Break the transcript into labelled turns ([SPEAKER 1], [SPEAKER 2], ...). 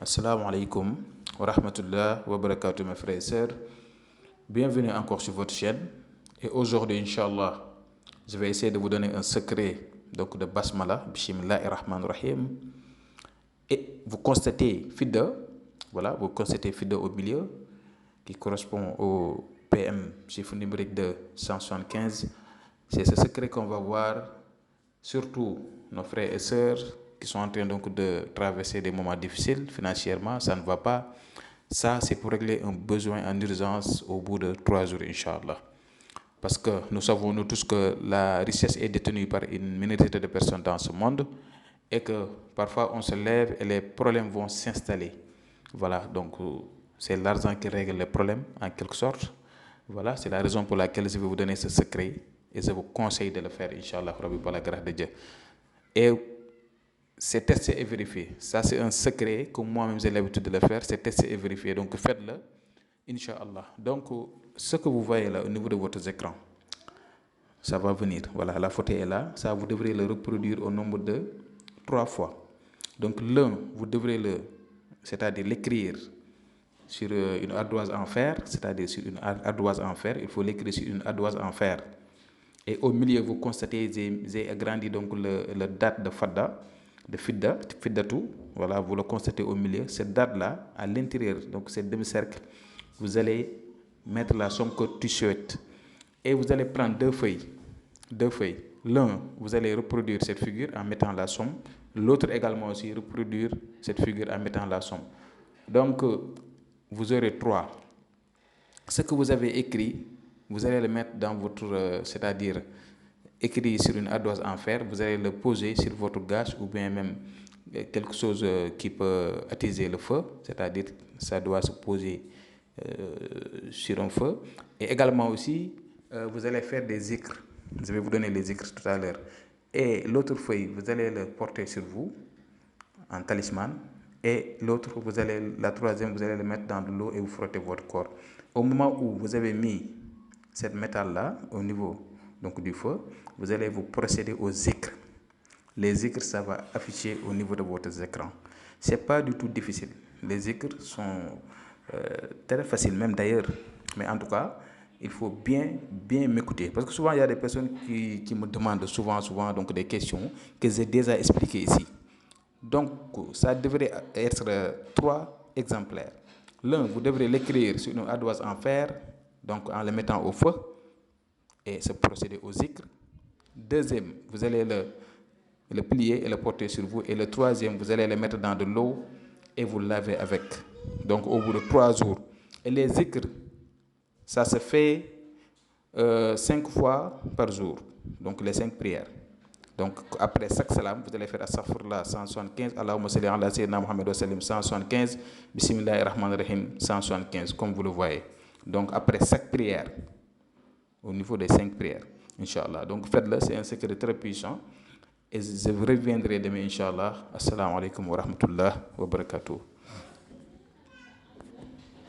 [SPEAKER 1] Assalamu alaikum wa rahmatullah wa barakatuh mes frères et sœurs. Bienvenue encore sur votre chaîne. Et aujourd'hui, Inch'Allah, je vais essayer de vous donner un secret donc de Basmala, Bismillahirrahmanirrahim. Et vous constatez Fidda, voilà, vous constatez Fidda au milieu, qui correspond au PM, chiffre numérique de 175. C'est ce secret qu'on va voir, surtout nos frères et sœurs qui sont en train donc de traverser des moments difficiles financièrement, ça ne va pas. Ça, c'est pour régler un besoin en urgence au bout de 3 jours, Inch'Allah. Parce que nous savons nous tous que la richesse est détenue par une minorité de personnes dans ce monde et que parfois on se lève et les problèmes vont s'installer. Voilà, donc c'est l'argent qui règle les problèmes en quelque sorte. Voilà, c'est la raison pour laquelle je vais vous donner ce secret et je vous conseille de le faire, Inch'Allah, par la grâce de Dieu. Et c'est testé et vérifié. Ça, c'est un secret que moi-même j'ai l'habitude de le faire. C'est testé et vérifié. Donc, faites-le, Inch'Allah. Donc, ce que vous voyez là au niveau de votre écran, ça va venir. Voilà, la photo est là. Ça, vous devrez le reproduire au nombre de 3 fois. Donc, l'un, vous devrez c'est-à-dire l'écrire sur une ardoise en fer, c'est-à-dire sur une ardoise en fer. Il faut l'écrire sur une ardoise en fer. Et au milieu, vous constatez, j'ai agrandi donc le date de Fadda, de Fidda, Fiddatou. Voilà, vous le constatez au milieu. Cette date-là, à l'intérieur, donc cette demi-cercle, vous allez mettre la somme que tu souhaites. Et vous allez prendre deux feuilles. L'un, vous allez reproduire cette figure en mettant la somme. L'autre également aussi reproduire cette figure en mettant la somme. Donc, vous aurez 3. Ce que vous avez écrit, vous allez le mettre dans votre, c'est-à-dire écrit sur une ardoise en fer, vous allez le poser sur votre gage ou bien même quelque chose qui peut attiser le feu, c'est-à-dire ça doit se poser sur un feu. Et également aussi, vous allez faire des zikrs. Je vais vous donner les zikrs tout à l'heure. Et l'autre feuille, vous allez le porter sur vous en talisman. Et l'autre, la troisième, vous allez le mettre dans de l'eau et vous frottez votre corps. Au moment où vous avez mis cette métal-là au niveau donc, du feu, vous allez vous procéder aux zikrs. Les zikrs, ça va afficher au niveau de votre écran. Ce n'est pas du tout difficile. Les zikrs sont très faciles, même d'ailleurs. Mais en tout cas, il faut bien m'écouter. Parce que souvent, il y a des personnes qui me demandent souvent donc, des questions que j'ai déjà expliquées ici. Donc, ça devrait être 3 exemplaires. L'un, vous devrez l'écrire sur une ardoise en fer, donc en le mettant au feu, et se procéder au zikr. Deuxième, vous allez le plier et le porter sur vous. Et le troisième, vous allez le mettre dans de l'eau et vous laver avec. Donc, au bout de 3 jours. Et les zikrs, ça se fait 5 fois par jour. Donc, les 5 prières. Donc, après chaque salam, vous allez faire Astaghfirullah 175, Allahumma salli ala sayyidina Muhammad wa sallim 175, Bismillahirrahmanirrahim 175, comme vous le voyez. Donc, après chaque prière, au niveau des 5 prières, Inch'Allah. Donc, faites-le, c'est un secret très puissant. Et je reviendrai demain, Inch'Allah. Assalamu alaikum wa rahmatullah wa barakatuh.